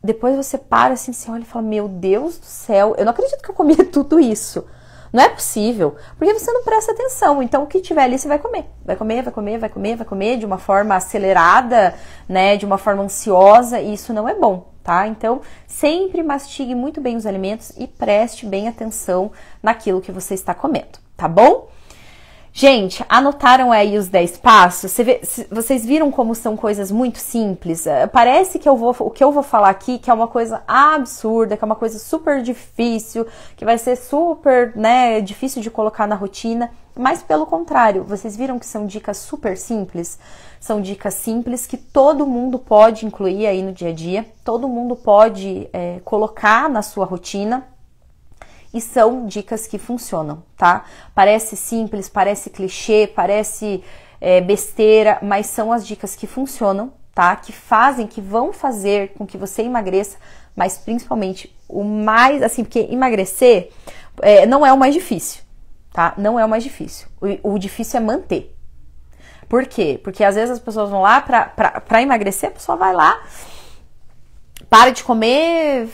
depois você para assim, você olha e fala, meu Deus do céu, eu não acredito que eu comi tudo isso. Não é possível, porque você não presta atenção. Então o que tiver ali você vai comer. Vai comer, vai comer, vai comer, vai comer de uma forma acelerada, né, de uma forma ansiosa, e isso não é bom, tá? Então sempre mastigue muito bem os alimentos e preste bem atenção naquilo que você está comendo, tá bom? Gente, anotaram aí os 10 passos? Vocês viram como são coisas muito simples? Parece que o que eu vou falar aqui que é uma coisa absurda, que é uma coisa super difícil, que vai ser super, né, difícil de colocar na rotina, mas pelo contrário, vocês viram que são dicas super simples? São dicas simples que todo mundo pode incluir aí no dia a dia, todo mundo pode colocar na sua rotina. E são dicas que funcionam, tá? Parece simples, parece clichê, parece besteira, mas são as dicas que funcionam, tá? Que vão fazer com que você emagreça, mas principalmente o mais, assim, porque emagrecer não é o mais difícil, tá? Não é o mais difícil. O difícil é manter. Por quê? Porque às vezes as pessoas vão lá pra emagrecer, a pessoa vai lá, para de comer,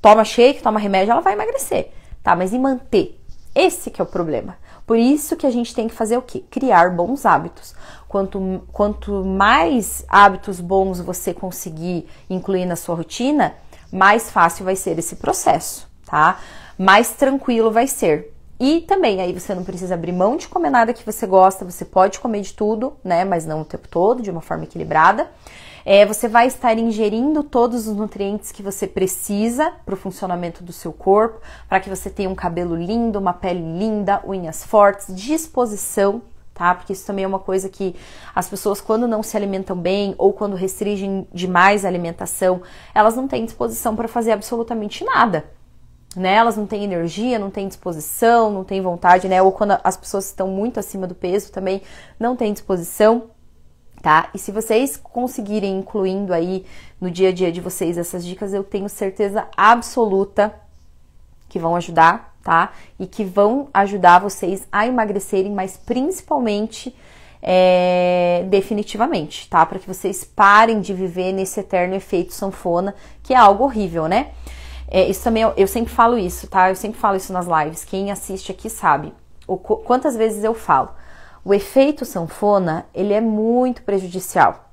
toma shake, toma remédio, ela vai emagrecer. Tá, mas e manter? Esse que é o problema. Por isso que a gente tem que fazer o quê? Criar bons hábitos. Quanto mais hábitos bons você conseguir incluir na sua rotina, mais fácil vai ser esse processo, tá? Mais tranquilo vai ser. E também, aí você não precisa abrir mão de comer nada que você gosta, você pode comer de tudo, né? Mas não o tempo todo, de uma forma equilibrada. Você vai estar ingerindo todos os nutrientes que você precisa para o funcionamento do seu corpo, para que você tenha um cabelo lindo, uma pele linda, unhas fortes, disposição, tá? Porque isso também é uma coisa que as pessoas, quando não se alimentam bem ou quando restringem demais a alimentação, elas não têm disposição para fazer absolutamente nada, né? Elas não têm energia, não têm disposição, não têm vontade, né? Ou quando as pessoas estão muito acima do peso também não têm disposição. Tá? E se vocês conseguirem incluindo aí no dia a dia de vocês essas dicas, eu tenho certeza absoluta que vão ajudar, tá? E que vão ajudar vocês a emagrecerem, mas principalmente definitivamente, tá? Para que vocês parem de viver nesse eterno efeito sanfona, que é algo horrível, né? Isso também, eu sempre falo isso, tá? Eu sempre falo isso nas lives. Quem assiste aqui sabe quantas vezes eu falo. O efeito sanfona, ele é muito prejudicial.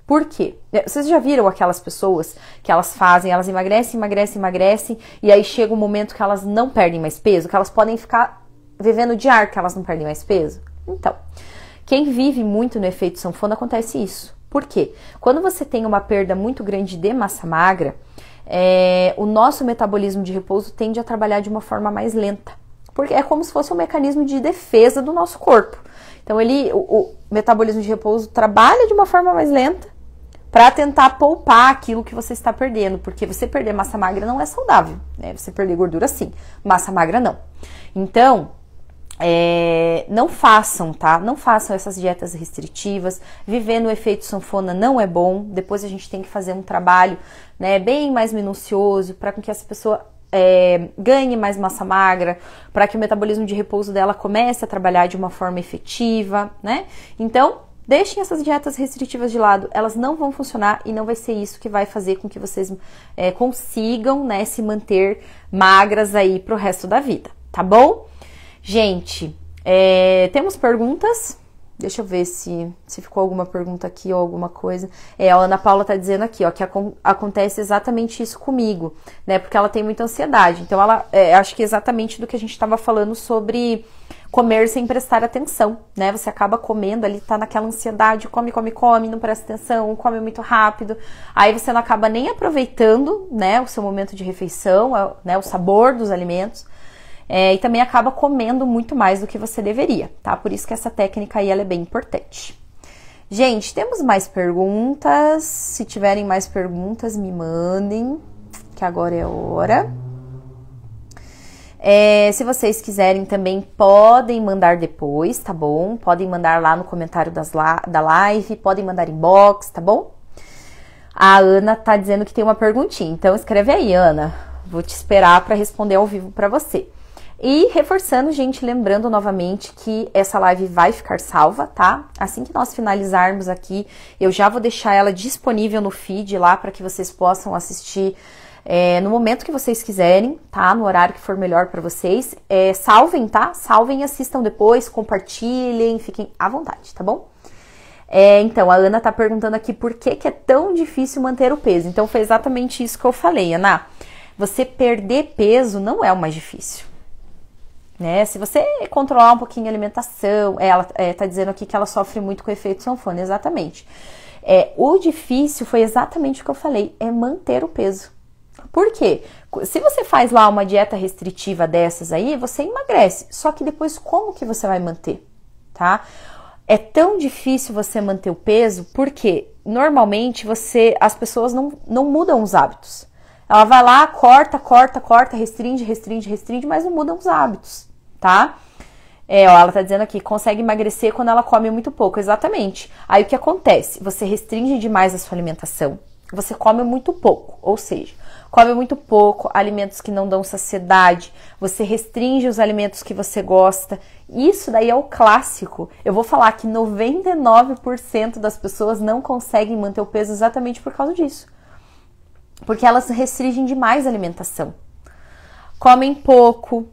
Por quê? Vocês já viram aquelas pessoas que elas emagrecem, e aí chega um momento que elas não perdem mais peso, que elas podem ficar vivendo de ar, que elas não perdem mais peso? Então, quem vive muito no efeito sanfona acontece isso. Por quê? Quando você tem uma perda muito grande de massa magra, o nosso metabolismo de repouso tende a trabalhar de uma forma mais lenta. Porque é como se fosse um mecanismo de defesa do nosso corpo. Então, o metabolismo de repouso trabalha de uma forma mais lenta para tentar poupar aquilo que você está perdendo. Porque você perder massa magra não é saudável, né? Você perder gordura sim, massa magra não. Então, não façam, tá? Não façam essas dietas restritivas. Viver no efeito sanfona não é bom. Depois a gente tem que fazer um trabalho, né, bem mais minucioso para que essa pessoa ganhe mais massa magra, para que o metabolismo de repouso dela comece a trabalhar de uma forma efetiva, né? Então, deixem essas dietas restritivas de lado, elas não vão funcionar e não vai ser isso que vai fazer com que vocês consigam, né, se manter magras aí pro resto da vida, tá bom? Gente, temos perguntas? Deixa eu ver se ficou alguma pergunta aqui ou alguma coisa. A Ana Paula tá dizendo aqui, ó, que acontece exatamente isso comigo, né? Porque ela tem muita ansiedade. Então, acho que exatamente do que a gente tava falando sobre comer sem prestar atenção, né? Você acaba comendo ali, tá naquela ansiedade, come, não presta atenção, come muito rápido. Aí você não acaba nem aproveitando, né, o seu momento de refeição, né, o sabor dos alimentos. E também acaba comendo muito mais do que você deveria, tá? Por isso que essa técnica aí, ela é bem importante. Gente, temos mais perguntas. Se tiverem mais perguntas, me mandem, que agora é a hora. Se vocês quiserem também, podem mandar depois, tá bom? Podem mandar lá no comentário da live, podem mandar inbox, tá bom? A Ana tá dizendo que tem uma perguntinha, então escreve aí, Ana. Vou te esperar para responder ao vivo para você. E reforçando, gente, lembrando novamente que essa live vai ficar salva, tá? Assim que nós finalizarmos aqui, eu já vou deixar ela disponível no feed lá para que vocês possam assistir no momento que vocês quiserem, tá? No horário que for melhor para vocês. Salvem, tá? Salvem e assistam depois, compartilhem, fiquem à vontade, tá bom? Então, a Ana tá perguntando aqui por que é tão difícil manter o peso. Então, foi exatamente isso que eu falei, Ana. Você perder peso não é o mais difícil. Né? Se você controlar um pouquinho a alimentação, ela tá dizendo aqui que ela sofre muito com o efeito sanfona, exatamente. O difícil foi exatamente o que eu falei, é manter o peso. Por quê? Se você faz lá uma dieta restritiva dessas aí, você emagrece, só que depois como que você vai manter, tá? É tão difícil você manter o peso porque normalmente as pessoas não mudam os hábitos. Ela vai lá, corta, restringe, mas não mudam os hábitos, tá? Ela tá dizendo aqui, consegue emagrecer quando ela come muito pouco, exatamente. Aí o que acontece? Você restringe demais a sua alimentação, você come muito pouco, ou seja, come muito pouco, alimentos que não dão saciedade, você restringe os alimentos que você gosta. Isso daí é o clássico. Eu vou falar que 99% das pessoas não conseguem manter o peso exatamente por causa disso. Porque elas restringem demais a alimentação. Comem pouco,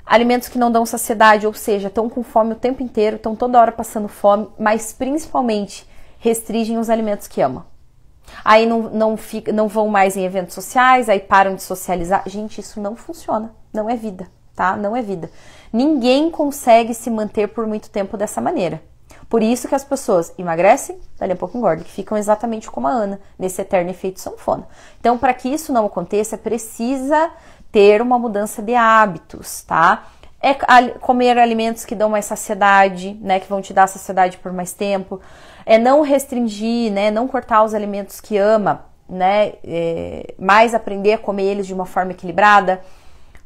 alimentos que não dão saciedade, ou seja, estão com fome o tempo inteiro, estão toda hora passando fome, mas principalmente restringem os alimentos que amam. Aí não vão mais em eventos sociais, aí param de socializar. Gente, isso não funciona, não é vida, tá? Não é vida. Ninguém consegue se manter por muito tempo dessa maneira. Por isso que as pessoas emagrecem, dali a pouco engordam, que ficam exatamente como a Ana, nesse eterno efeito sanfona. Então, para que isso não aconteça, precisa ter uma mudança de hábitos, tá? Comer alimentos que dão mais saciedade, né, que vão te dar saciedade por mais tempo. Não restringir, né, não cortar os alimentos que ama, né, mas aprender a comer eles de uma forma equilibrada.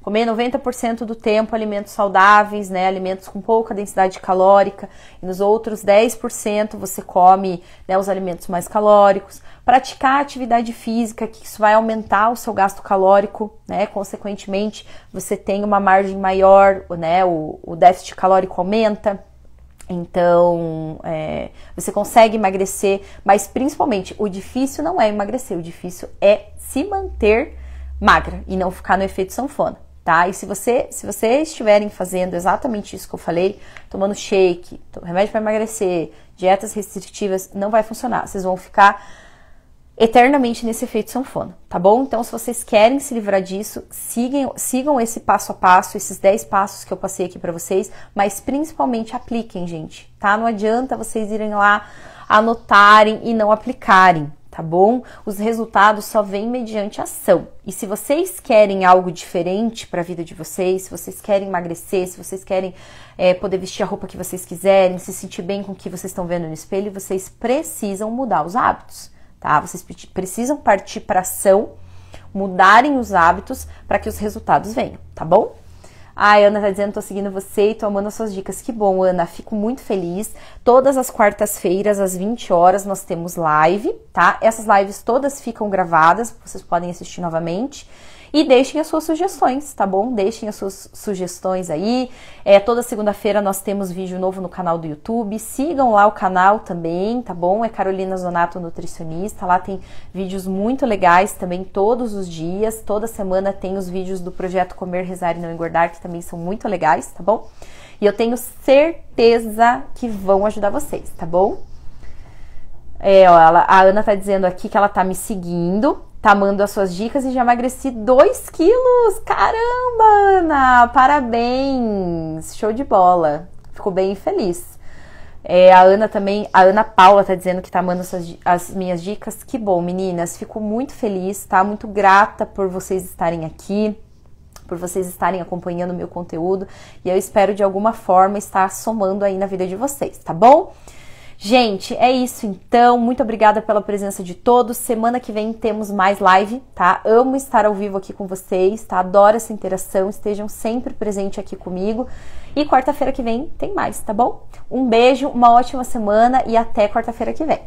Comer 90% do tempo alimentos saudáveis, né, alimentos com pouca densidade calórica, e nos outros 10% você come, né, os alimentos mais calóricos. Praticar atividade física, que isso vai aumentar o seu gasto calórico, né, consequentemente você tem uma margem maior, né, o déficit calórico aumenta. Então, você consegue emagrecer, mas principalmente o difícil não é emagrecer, o difícil é se manter magra e não ficar no efeito sanfona. Tá? E se vocês estiverem fazendo exatamente isso que eu falei, tomando shake, remédio para emagrecer, dietas restritivas, não vai funcionar. Vocês vão ficar eternamente nesse efeito sanfona, tá bom? Então, se vocês querem se livrar disso, sigam esse passo a passo, esses 10 passos que eu passei aqui para vocês, mas principalmente apliquem, gente, tá? Não adianta vocês irem lá, anotarem e não aplicarem. Tá bom? Os resultados só vêm mediante ação. E se vocês querem algo diferente para a vida de vocês, se vocês querem emagrecer, se vocês querem poder vestir a roupa que vocês quiserem, se sentir bem com o que vocês estão vendo no espelho, vocês precisam mudar os hábitos, tá? Vocês precisam partir para ação, mudarem os hábitos para que os resultados venham, tá bom? A Ana tá dizendo, tô seguindo você e tô amando as suas dicas. Que bom, Ana, fico muito feliz. Todas as quartas-feiras, às 20 horas, nós temos live, tá? Essas lives todas ficam gravadas, vocês podem assistir novamente. E deixem as suas sugestões, tá bom? Deixem as suas sugestões aí. Toda segunda-feira nós temos vídeo novo no canal do YouTube. Sigam lá o canal também, tá bom? É Carolina Zonato Nutricionista. Lá tem vídeos muito legais também todos os dias. Toda semana tem os vídeos do projeto Comer, Rezar e Não Engordar, que também são muito legais, tá bom? E eu tenho certeza que vão ajudar vocês, tá bom? Ó, a Ana tá dizendo aqui que ela tá me seguindo, tá amando as suas dicas e já emagreci 2 quilos. Caramba, Ana! Parabéns! Show de bola! Fico bem feliz. A Ana também, a Ana Paula tá dizendo que tá amando as minhas dicas. Que bom, meninas. Fico muito feliz, tá? Muito grata por vocês estarem aqui, por vocês estarem acompanhando o meu conteúdo. E eu espero de alguma forma estar somando aí na vida de vocês, tá bom? Gente, é isso então, muito obrigada pela presença de todos. Semana que vem temos mais live, tá? Amo estar ao vivo aqui com vocês, tá? Adoro essa interação, estejam sempre presentes aqui comigo. E quarta-feira que vem tem mais, tá bom? Um beijo, uma ótima semana e até quarta-feira que vem.